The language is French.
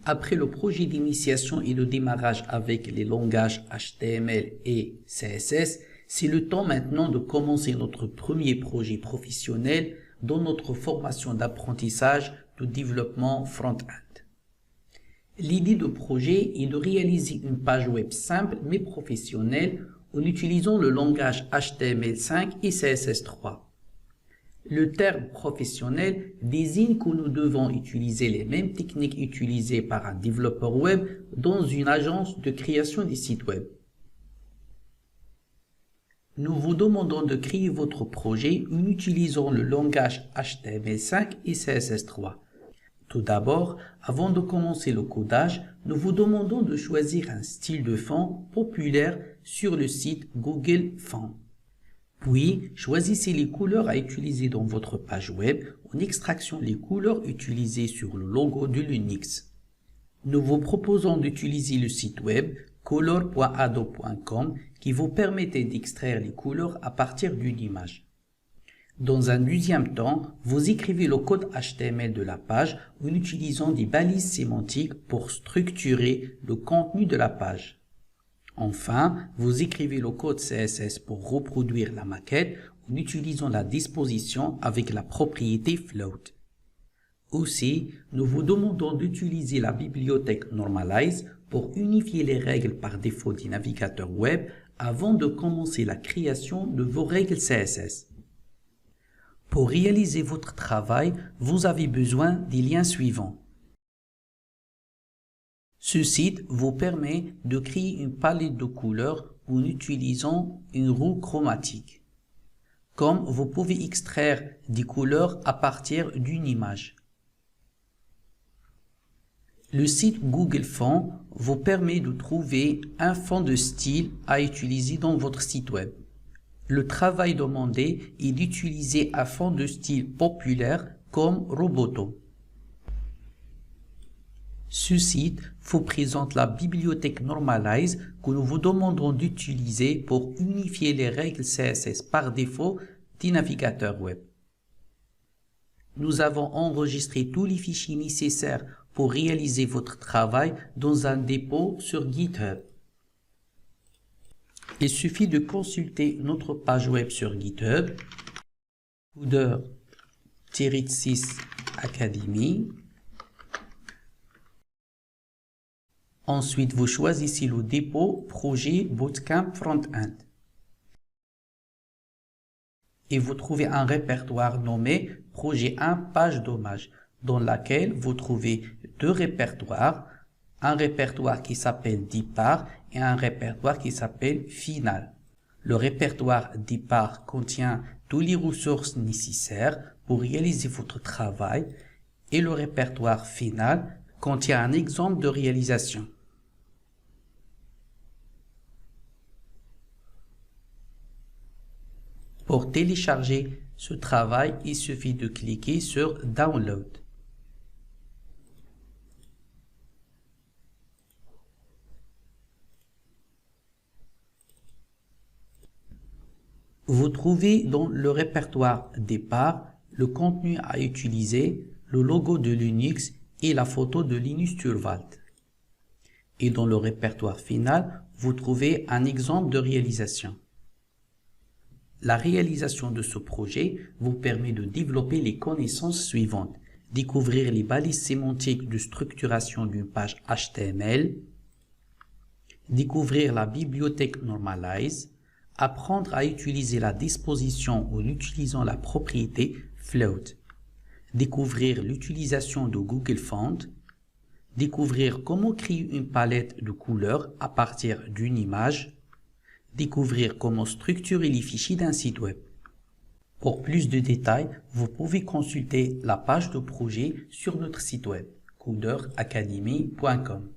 Après le projet d'initiation et de démarrage avec les langages HTML et CSS, c'est le temps maintenant de commencer notre premier projet professionnel dans notre formation d'apprentissage de développement front-end. L'idée de projet est de réaliser une page web simple mais professionnelle en utilisant le langage HTML5 et CSS3. Le terme professionnel désigne que nous devons utiliser les mêmes techniques utilisées par un développeur web dans une agence de création des sites web. Nous vous demandons de créer votre projet en utilisant le langage HTML5 et CSS3. Tout d'abord, avant de commencer le codage, nous vous demandons de choisir un style de fond populaire sur le site Google Fonts. Puis, choisissez les couleurs à utiliser dans votre page web en extraction les couleurs utilisées sur le logo de Linux. Nous vous proposons d'utiliser le site web color.adobe.com qui vous permettait d'extraire les couleurs à partir d'une image. Dans un deuxième temps, vous écrivez le code HTML de la page en utilisant des balises sémantiques pour structurer le contenu de la page. Enfin, vous écrivez le code CSS pour reproduire la maquette en utilisant la disposition avec la propriété float. Aussi, nous vous demandons d'utiliser la bibliothèque Normalize pour unifier les règles par défaut des navigateurs web avant de commencer la création de vos règles CSS. Pour réaliser votre travail, vous avez besoin des liens suivants. Ce site vous permet de créer une palette de couleurs en utilisant une roue chromatique. Comme vous pouvez extraire des couleurs à partir d'une image. Le site Google Fonts vous permet de trouver un fond de style à utiliser dans votre site web. Le travail demandé est d'utiliser un fond de style populaire comme Roboto. Ce site vous présente la bibliothèque Normalize que nous vous demandons d'utiliser pour unifier les règles CSS par défaut des navigateurs web. Nous avons enregistré tous les fichiers nécessaires pour réaliser votre travail dans un dépôt sur GitHub. Il suffit de consulter notre page web sur GitHub, Coder-6 Academy. Ensuite, vous choisissez le dépôt Projet Bootcamp Front-End. Et vous trouvez un répertoire nommé Projet 1 Page d'hommage, dans lequel vous trouvez deux répertoires, un répertoire qui s'appelle Départ et un répertoire qui s'appelle Final. Le répertoire Départ contient toutes les ressources nécessaires pour réaliser votre travail et le répertoire Final contient un exemple de réalisation. Pour télécharger ce travail, il suffit de cliquer sur Download. Vous trouvez dans le répertoire Départ le contenu à utiliser, le logo de Linux et la photo de Linus Torvalds. Et dans le répertoire Final, vous trouvez un exemple de réalisation. La réalisation de ce projet vous permet de développer les connaissances suivantes. Découvrir les balises sémantiques de structuration d'une page HTML, découvrir la bibliothèque Normalize, apprendre à utiliser la disposition en utilisant la propriété float, découvrir l'utilisation de Google Fonts, découvrir comment créer une palette de couleurs à partir d'une image, découvrir comment structurer les fichiers d'un site web. Pour plus de détails, vous pouvez consulter la page de projet sur notre site web coderacademy.com.